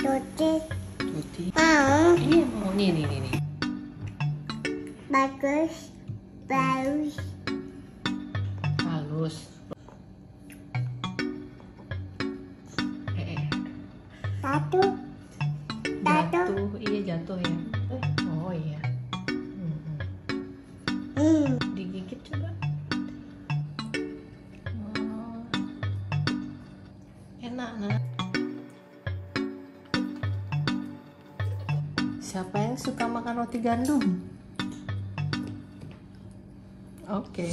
Roti. Mau. Iya mau. Nih. Bagus. Halus. Satu. Jatuh. Iya jatuh ya. Oh iya. Digigit coba. Oh. Enak nah. Siapa yang suka makan roti gandum? Oke.